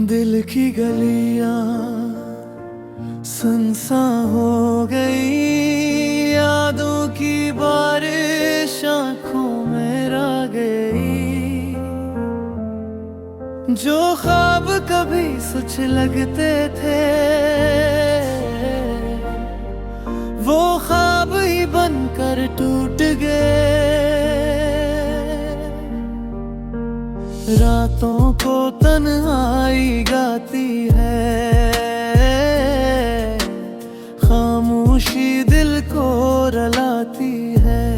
दिल की गलियां सुनसान हो गई, यादों की बारिश आंखों में रह गई। जो ख्वाब कभी सच लगते थे, वो ख्वाब ही बनकर टूट गए। रातों को तन्हाई गाती है, खामोशी दिल को रुलाती है।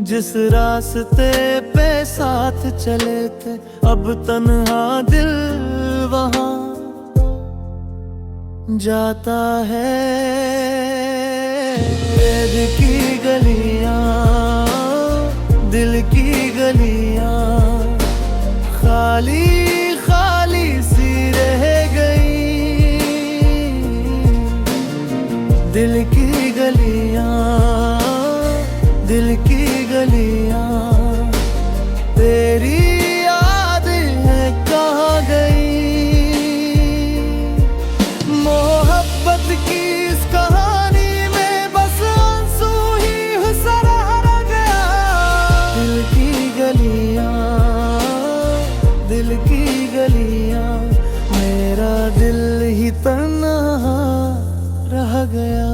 जिस रास्ते पे साथ चले थे, अब तन्हा दिल वहां जाता है। दिल की गलियां, दिल की गलियां खाली खाली सी रह गई। दिल की गलियां, दिल की गलियां तेरी याद है कहाँ गई। मोहब्बत की इस कहानी में बस आंसू ही सरा रह गया। दिल की गलियां, दिल की गलियां मेरा दिल ही तन्हा रह गया।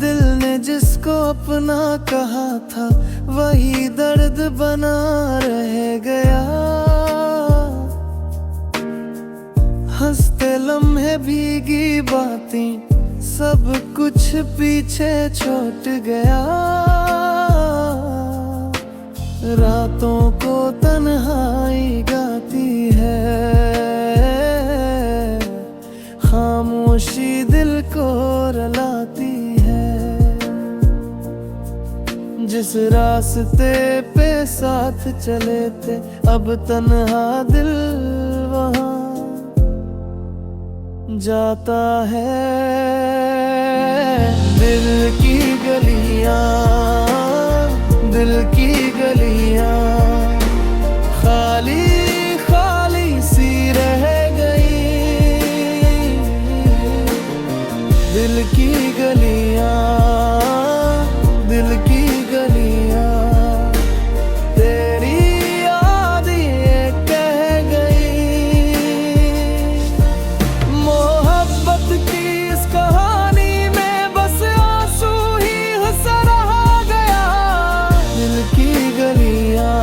दिल ने जिसको अपना कहा था, वही दर्द बना रह गया। हंसते लम्हे भीगी बातें, सब कुछ पीछे छूट गया। रातों को तन्हाई गाती है, खामोशी दिल को रुलाती है। जिस रास्ते पे साथ चले थे, अब तन्हा दिल वहां जाता है। दिल की गलियां, दिल की गलियां खाली खाली सी रह गई। दिल की गलियां, दिल की गलियां तेरी याद ये कह गई। मोहब्बत की इस कहानी में बस आंसू ही सरा गया। दिल की गलियां,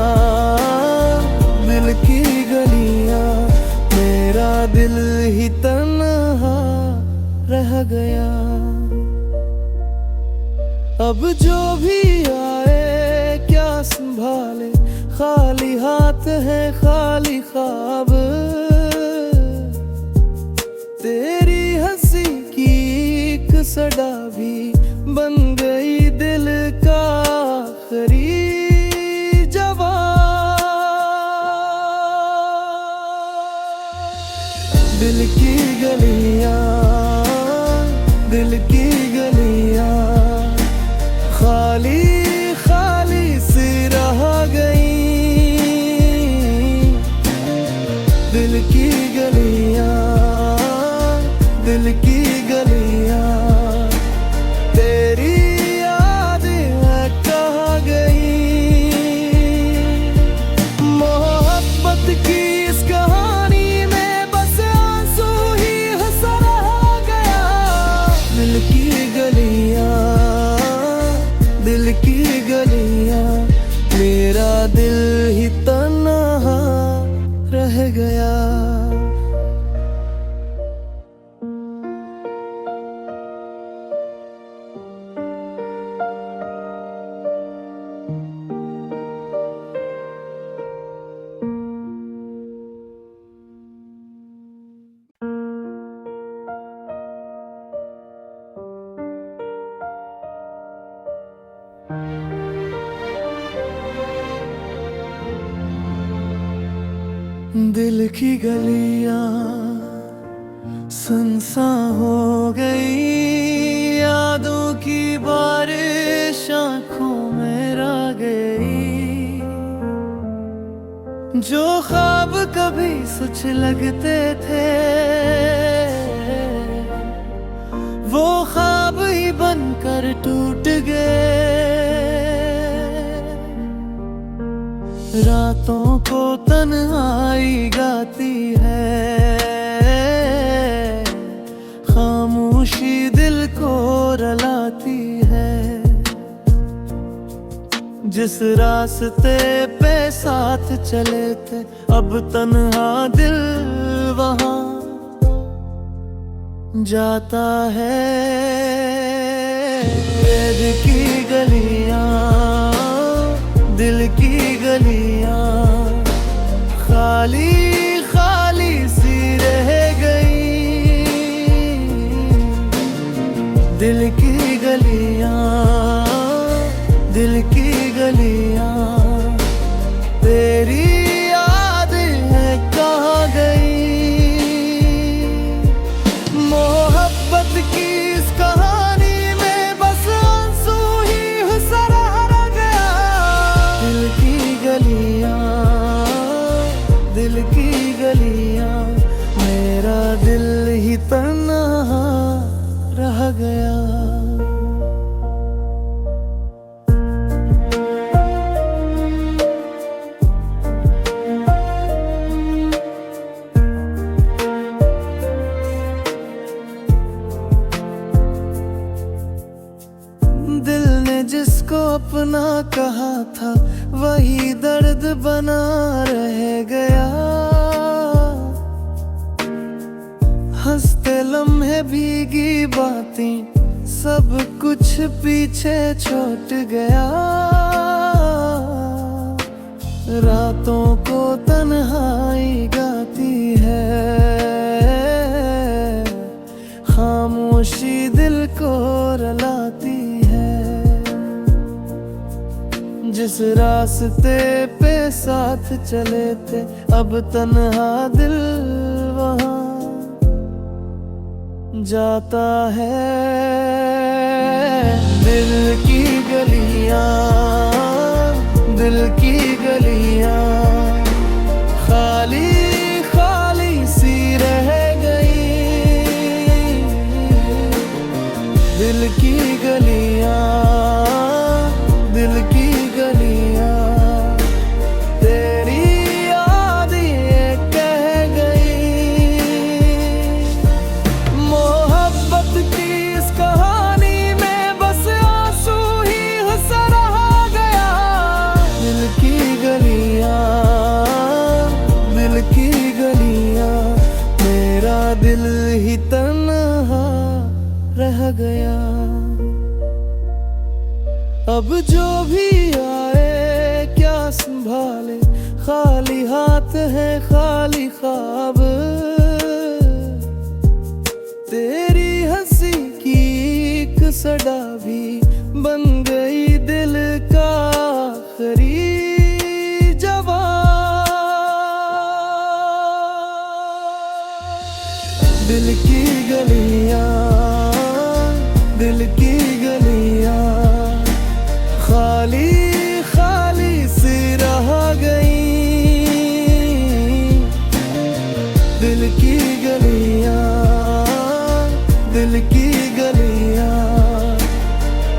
दिल की गलियां मेरा दिल ही तन्हा रह गया। अब जो भी आए क्या संभाले, खाली हाथ है खाली ख्वाब। तेरी हंसी की एक सदा भी बन गई दिल का आखिरी जवाब। दिल की गलियां, दिल की गलियां खाली खाली सी रह गई। दिल की गलियां, दिल की गलियां तेरी याद है कहाँ गई। मोहब्बत की इस कहानी में बस आंसू ही सरा गया। दिल की दिल की गलियां सुनसान हो गई, यादों की बारिश आंखों में रह गई। जो ख्वाब कभी सच लगते थे, वो ख्वाब ही बनकर टूट गए। रातों को तन्हाई गाती है, खामोशी दिल को रुलाती है। जिस रास्ते पे साथ चले थे, अब तन्हा दिल वहां जाता है। दिल की गलियां, दिल की गलियां खाली खाली सी रह गई। दिल की गलियां, दिल की गलियां तेरी याद है कहाँ गई। मोहब्बत की इस कहानी में बस आंसू ही सराहा गया। दिल की गलियां, दिल की गलियां मेरा दिल ही तन्हा रह गया। दिल ने जिसको अपना कहा था, वही दर्द बना रह गया। हंसते लम्हे भीगी बातें, सब कुछ पीछे छूट गया। रातों को तन्हाई गाती है, खामोशी दिल को रुलाती है। जिस रास्ते पे साथ चले थे, अब तन्हा दिल वहां जाता है। दिल की गलियां, दिल की गलियां खाली खाली सी रह गई। दिल की गलियां, दिल की गलियां तेरी याद ये कह गई। मोहब्बत की इस कहानी में बस आंसू ही सराहा गया। दिल की गलियां, दिल की गलियां मेरा दिल ही तन्हा रह गया। अब जो भी आए क्या संभाले, खाली हाथ है खाली ख्वाब। तेरी हंसी की एक सदा भी बन गई दिल का आखिरी जवाब। दिल की गलियां, दिल की गलियां खाली खाली सी रह गई। दिल की गलियां, दिल की गलियां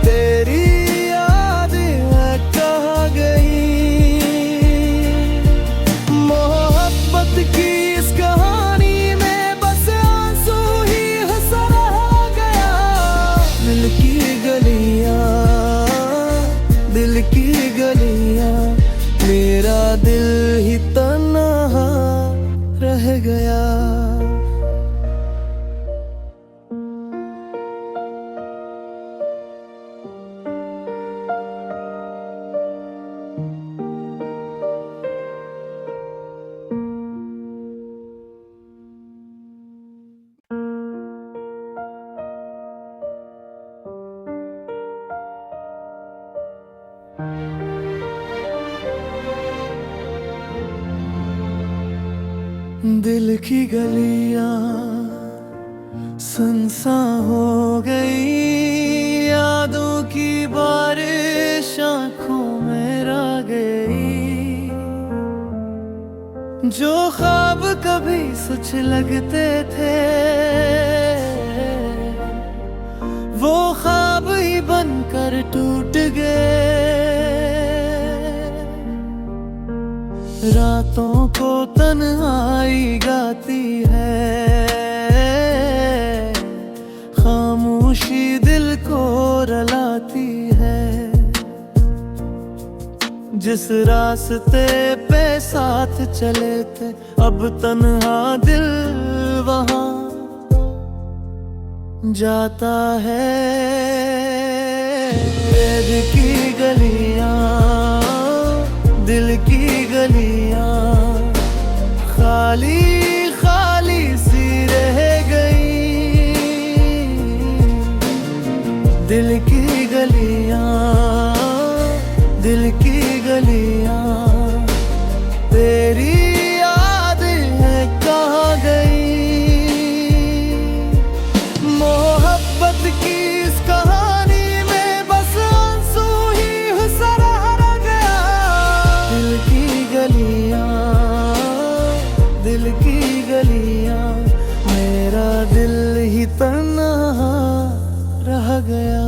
तेरी याद है कहाँ गई। मोहब्बत की इस कहानी में बस आंसू ही सराहा गया। दिल की गलियां, दिल की गलियां मेरा दिल ही तन्हा रह गया। दिल की गलियां सुनसान हो गई, यादों की बारिश आंखों में रह गई। जो ख्वाब कभी सच लगते थे, वो ख्वाब ही बनकर टूट गए। रातों को तन्हाई गाती है, खामोशी दिल को रुलाती है। जिस रास्ते पे साथ चले थे, अब तन्हा दिल वहाँ जाता है। दिल की गलियां, दिल की गलियां खाली खाली सी रह गई। दिल की गलियां, दिल की गलियां तेरी याद है कहाँ गई। मोहब्बत की इस कहानी में बस आंसू ही हुसरा रह गया। दिल की गलियां, दिल की गलियां मेरा दिल ही तन्हा रह गया।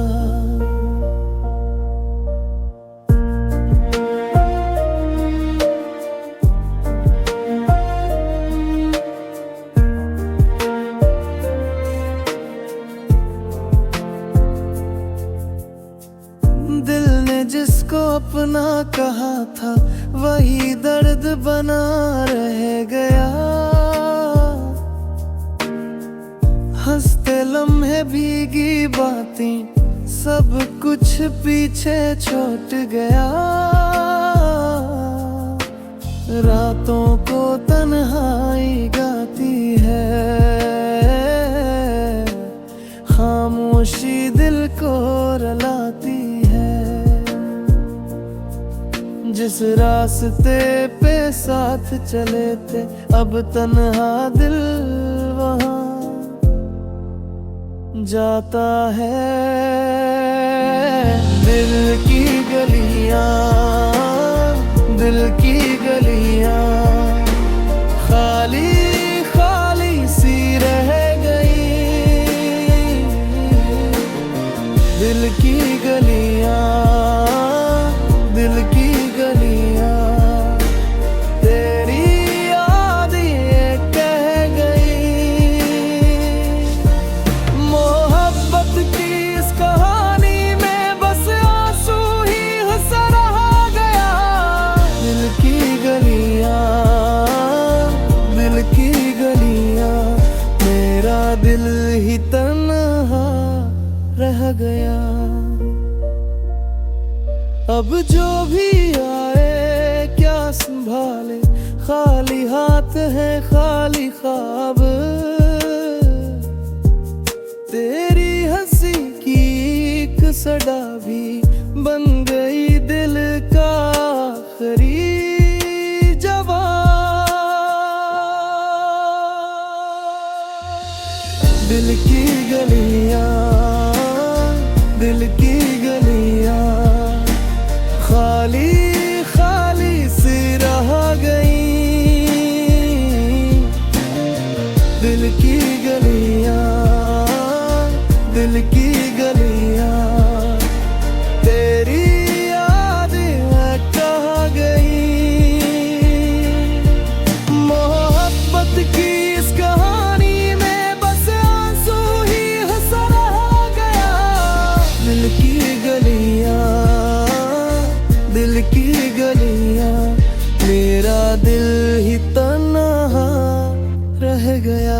दिल ने जिसको अपना कहा था, वही दर्द बना रह गया। हंसते लम्हे भीगी बातें सब कुछ पीछे छूट गया। रातों को तन्हाई गाती है, खामोशी दिल को रुलाती है। जिस रास्ते पे साथ चले थे, अब तन्हा दिल वहाँ जाता है। दिल की गलियां, दिल की गलियां खाली खाली सी रह गई। दिल की गलियां, दिल की गलियां तेरी याद ये कह गई। मोहब्बत की इस कहानी में बस आंसू ही हुसरा रह गया। दिल की गलियां, दिल की गलियां मेरा दिल ही तन्हा रह गया। अब जो भी आए क्या संभाले, खाली हाथ है खाली ख्वाब। तेरी हंसी की एक सदा भी बन गई दिल का आखिरी जवाब। दिल की गलियां, दिल की गलियां खाली खाली सी रह गई। दिल की गलियां, दिल की गलियां तेरी याद है कहाँ गई। मोहब्बत की इस कहानी में बस आंसू ही हुसरा रह गया। दिल की गलियां, दिल की गलियां मेरा दिल ही तन्हा रह गया।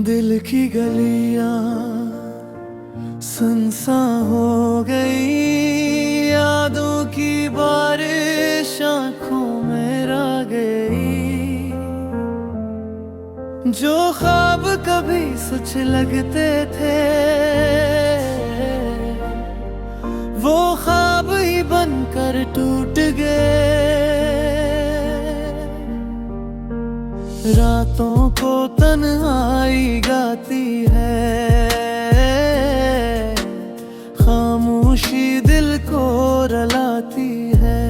दिल की गलियां सुनसान हो गई, यादों की बारिश आंखों में रह गई। जो ख्वाब कभी सच लगते थे, वो ख्वाब ही बनकर टूट गए। रातों को तन्हाई गाती है, खामोशी दिल को रुलाती है।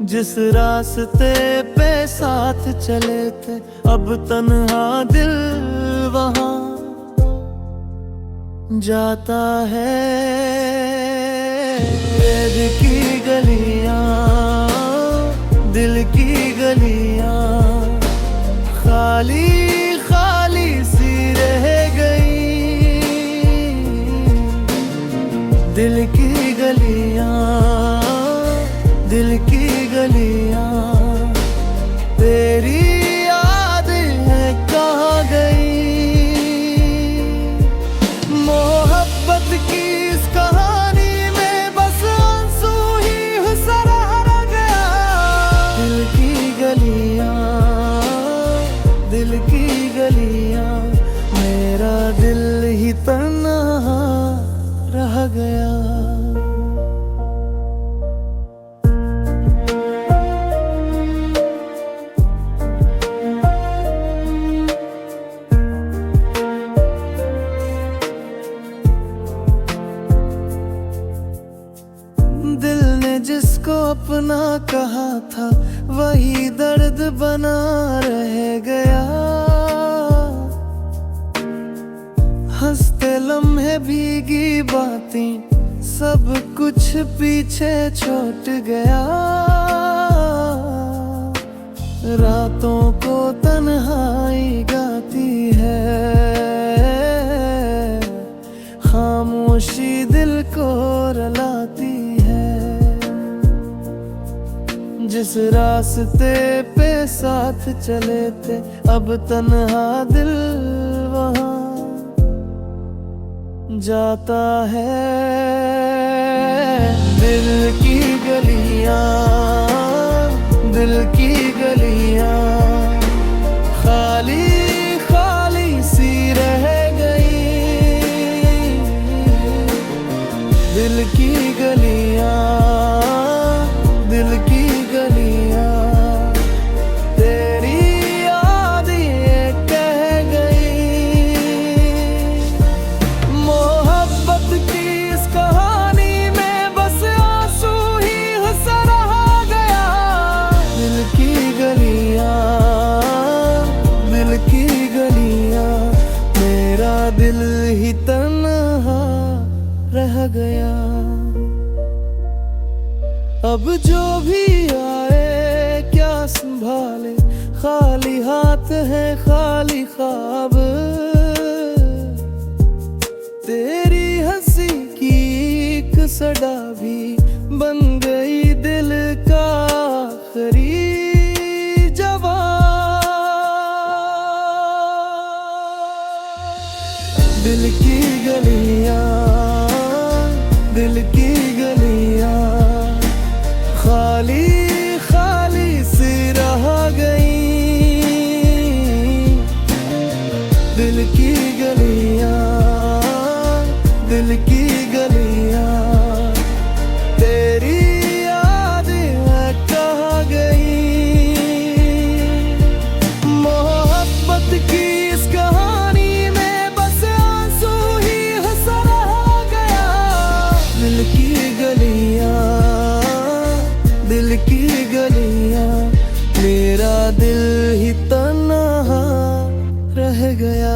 जिस रास्ते पे साथ चले थे, अब तन्हा दिल वहाँ जाता है। दिल की गलियां, दिल की गलियां खाली खाली सी रह गई। दिल की गलियां, दिल की गलियां तेरी याद है कहाँ गई। मोहब्बत की इस कहानी में बस आंसू ही हुसरा रह गया। दिल की गलियां, दिल की गलियां मेरा दिल ही तन्हा रह गया। दिल ने जिसको अपना कहा था, वही दर्द बना रह गया। हंसते लम्हे भीगी बातें, सब कुछ पीछे छूट गया। रातों को तन्हाई गाती है, खामोशी दिल को रुलाती है। जिस रास्ते पे साथ चले थे, अब तन्हा दिल वहाँ जाता है। दिल की गलियां, दिल की गलियां खाली खाली सी रह गई। दिल की गलियां, दिल की गलियां तेरी याद ये कह गई। मोहब्बत की इस कहानी में बस आंसू ही हुसरा रह गया। दिल की गलियां, दिल की गलियां मेरा दिल ही तन्हा रह गया। अब जो भी आए क्या संभाले, खाली हाथ है खाली ख्वाब। तेरी हंसी की एक सदा भी बन गई दिल का आखिरी जवाब। दिल की गलियां, दिल की गलियां खाली खाली सी रह गई। दिल की गलियां, दिल की गलियां तेरी याद है कहाँ गई। मोहब्बत की इस कहानी में बस आंसू ही हुसरा रह गया। दिल की गलियां, दिल की गलियां मेरा दिल ही तन्हा रह गया।